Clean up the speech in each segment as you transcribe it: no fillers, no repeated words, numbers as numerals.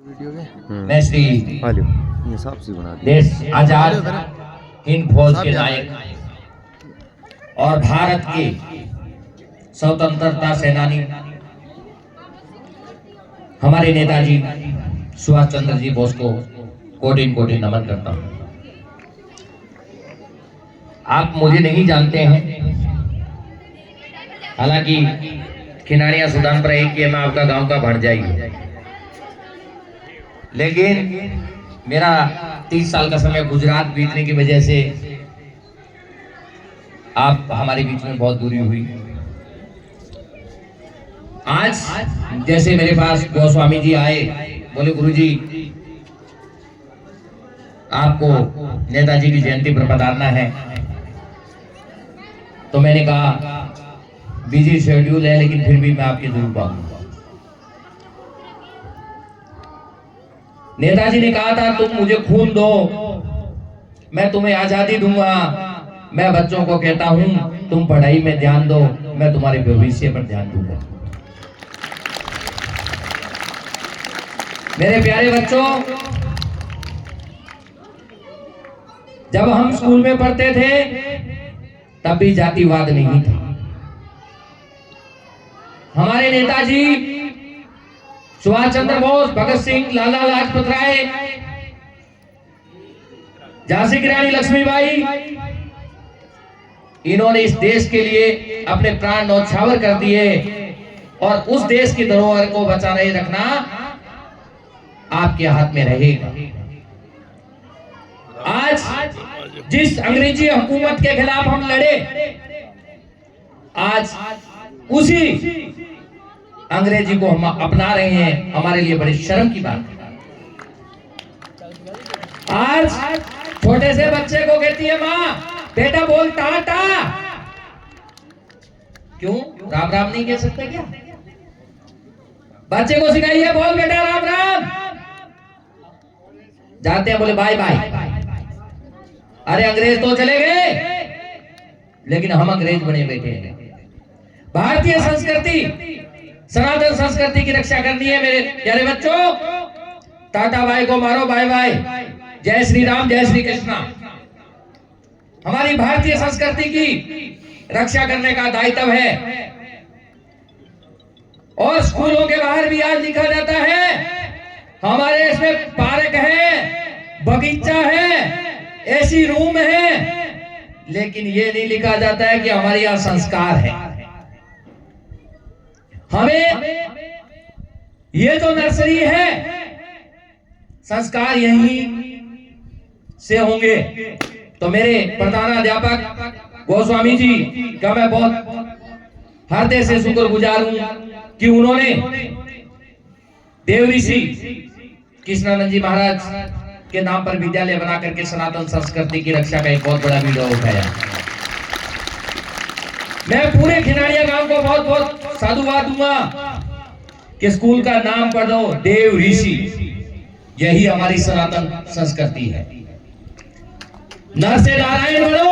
मैं श्री देश आजाद हिंद फौज के नायक और भारत के स्वतंत्रता सेनानी हमारे नेताजी सुभाष चंद्र जी बोस को कोटि कोटि नमन करता हूं। आप मुझे नहीं जानते हैं, हालांकि खिनाड़िया सुदान पर एक मैं आपका गांव का भण जाइए, लेकिन मेरा 30 साल का समय गुजरात बीतने की वजह से आप हमारे बीच में बहुत दूरी हुई। आज जैसे मेरे पास गोस्वामी जी आए, बोले गुरुजी आपको नेताजी की जयंती पर पधारना है, तो मैंने कहा बिजी शेड्यूल है लेकिन फिर भी मैं आपके जरूर आऊंगा। नेताजी ने कहा था तुम मुझे खून दो मैं तुम्हें आजादी दूंगा, मैं बच्चों को कहता हूं तुम पढ़ाई में ध्यान दो, मैं तुम्हारे भविष्य पर ध्यान दूंगा। मेरे प्यारे बच्चों, जब हम स्कूल में पढ़ते थे तब भी जातिवाद नहीं था। हमारे नेताजी सुभाष चंद्र बोस, भगत सिंह, लाला लाजपत राय, झांसी की रानी लक्ष्मीबाई, इन्होंने इस देश के लिए अपने प्राण न्यौछावर कर दिए और उस देश की धरोहर को बचाए रखना आपके हाथ में रहेगा। आज जिस अंग्रेजी हुकूमत के खिलाफ हम लड़े, आज उसी अंग्रेजी को हम अपना रहे हैं, हमारे लिए बड़ी शर्म की बात है। आज छोटे से बच्चे को कहती है माँ बेटा बोल टाटा, क्यों राम राम नहीं कह सकते क्या? बच्चे को सिखाइए बोल बेटा राम राम, जाते हैं बोले बाय बाय। अरे अंग्रेज तो चले गए लेकिन हम अंग्रेज बने बैठे हैं। भारतीय संस्कृति, सनातन संस्कृति की रक्षा करनी है मेरे प्यारे बच्चों। टाटा बाय को मारो बाय बाय, जय श्री राम जय श्री कृष्णा। हमारी भारतीय संस्कृति की रक्षा करने का दायित्व है। और स्कूलों के बाहर भी आज लिखा जाता है हमारे इसमें पार्क है, बगीचा है, एसी रूम है, लेकिन ये नहीं लिखा जाता है कि हमारे यहाँ संस्कार है। हमें ये जो नर्सरी है संस्कार यहीं से होंगे। तो मेरे प्रधानाध्यापक गोस्वामी जी का मैं बहुत हृदय से शुक्रगुजार हूं कि उन्होंने देव ऋषि कृष्णानंद जी महाराज के नाम पर विद्यालय बना करके सनातन संस्कृति की रक्षा का एक बहुत बड़ा वीडियो उठाया। मैं पूरे खिनाड़िया गांव को बहुत बहुत साधुवाद दूंगा कि स्कूल का नाम पढ़ दो देव ऋषि, यही हमारी सनातन संस्कृति है। न से नारायण बनो,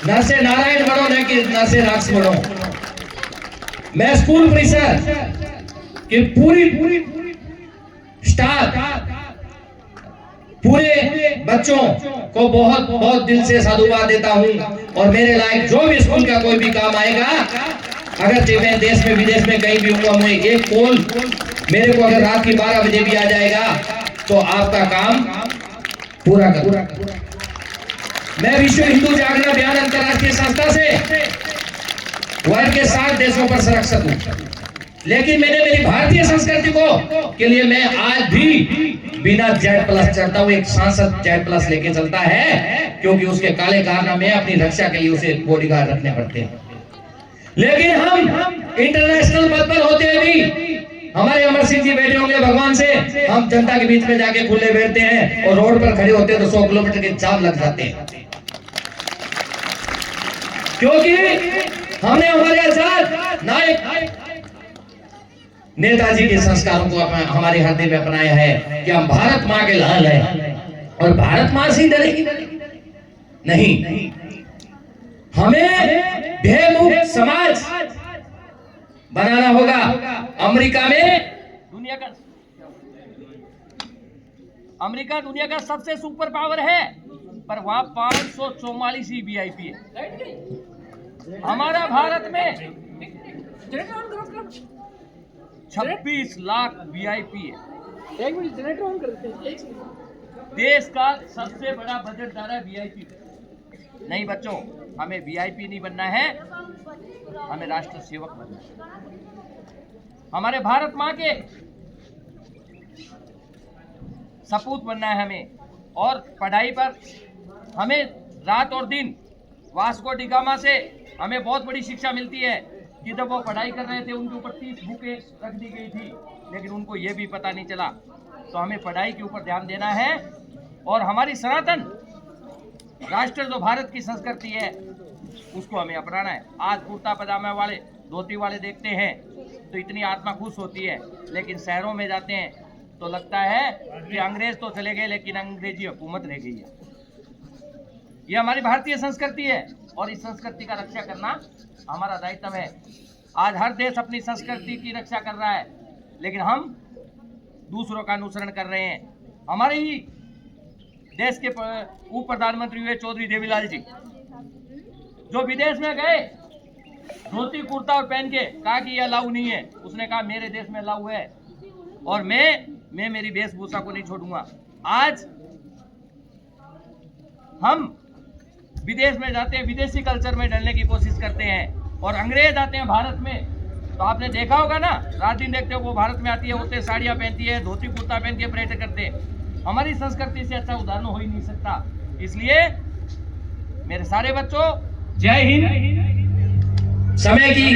न से नारायण बनो, न कि न से राक्ष बनो। मैं स्कूल परिसर की पूरी स्टाफ, पूरे बच्चों को बहुत बहुत दिल से साधुवाद देता हूं। और मेरे लायक जो भी स्कूल का कोई भी काम आएगा, अगर मैं देश में विदेश में कहीं भी हुआ, मुझे एक कॉल मेरे को अगर रात की 12 बजे भी आ जाएगा तो आपका काम पूरा करूंगा। मैं विश्व हिंदू जागरण अभियान अंतर्राष्ट्रीय संस्था से वर्ल्ड के 7 देशों पर सुरक्षित हूं, लेकिन मैंने मेरी भारतीय संस्कृति को के लिए मैं आज भी बिना जेड प्लस चलता हूं। एक सांसद जेड प्लस लेके चलता है क्योंकि उसके काले कारनामे अपनी रक्षा के लिए उसे बॉडीगार्ड रखने पड़ते हैं। लेकिन हम इंटरनेशनल पद पर होते हुए भी हमारे अमर सिंह जी बैठे होंगे भगवान से, हम जनता के बीच में जाके खुले बैठते हैं और रोड पर खड़े होते हैं तो 100 किलोमीटर के जाम लग जाते हैं, क्योंकि हमने हमारे आजाद नायक नेताजी के संस्कारों को हमारे हृदय में अपनाया है कि हम भारत माँ के लाल हैं और भारत माँ से ही डरेंगे नहीं। हमें भयमुक्त समाज बनाना होगा। अमेरिका में दुनिया का अमेरिका दुनिया का सबसे सुपर पावर है, पर वहां 544 ही वीआईपी है। हमारा भारत में 26 लाख वीआईपी है। देश का सबसे बड़ा बजटदार है वीआईपी। नहीं बच्चों, हमें वीआईपी नहीं बनना है, हमें राष्ट्र सेवक बनना है। हमारे भारत माँ के सपूत बनना है हमें। और पढ़ाई पर हमें रात और दिन वास्को डी गामा से हमें बहुत बड़ी शिक्षा मिलती है कि जब वो पढ़ाई कर रहे थे उनके ऊपर 30 बुकें रख दी गई थी, लेकिन उनको ये भी पता नहीं चला। तो हमें पढ़ाई के ऊपर ध्यान देना है और हमारी सनातन राष्ट्र जो भारत की संस्कृति है उसको हमें अपनाना है। आज कुर्ता पजामा वाले, धोती वाले देखते हैं तो इतनी आत्मा खुश होती है, लेकिन शहरों में जाते हैं तो लगता है कि अंग्रेज तो चले गए लेकिन अंग्रेजी हुकूमत रह गई है। ये हमारी भारतीय संस्कृति है और इस संस्कृति का रक्षा करना हमारा दायित्व है। आज हर देश अपनी संस्कृति की रक्षा कर रहा है, लेकिन हम दूसरों का अनुसरण कर रहे हैं। हमारे ही देश के उप प्रधानमंत्री हुए चौधरी देवीलाल जी, जो विदेश में गए धोती कुर्ता और पहन के कहा कि यह अलाउ नहीं है, उसने कहा मेरे देश में अलाउ है और मैं मेरी वेशभूषा को नहीं छोड़ूंगा। आज हम विदेश में जाते हैं, विदेशी कल्चर में ढलने की कोशिश करते हैं और अंग्रेज आते हैं भारत में, तो आपने देखा होगा ना, रात दिन देखते हो वो भारत में आती है, होते साड़ियाँ पहनती है, धोती कुर्ता पहन के पर्यटन करते हैं। हमारी संस्कृति से अच्छा उदाहरण हो ही नहीं सकता। इसलिए मेरे सारे बच्चों, जय हिंद। समय की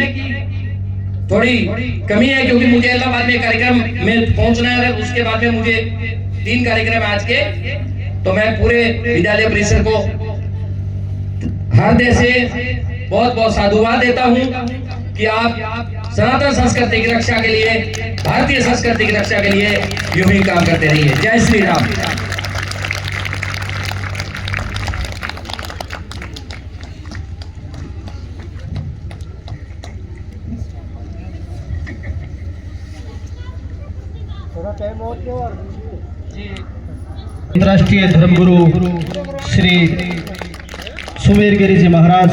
थोड़ी कमी है क्योंकि मुझे इलाहाबाद में कार्यक्रम में पहुंचना है, उसके बाद में मुझे 3 कार्यक्रम आज के, तो मैं पूरे विद्यालय परिसर को हृदय से बहुत बहुत साधुवाद देता हूं कि आप सनातन संस्कृति की रक्षा के लिए, भारतीय संस्कृति की रक्षा के लिए यूं ही काम करते रहिए। जय श्री राम। अंतर्राष्ट्रीय धर्मगुरु श्री सुमेर गिरी जी महाराज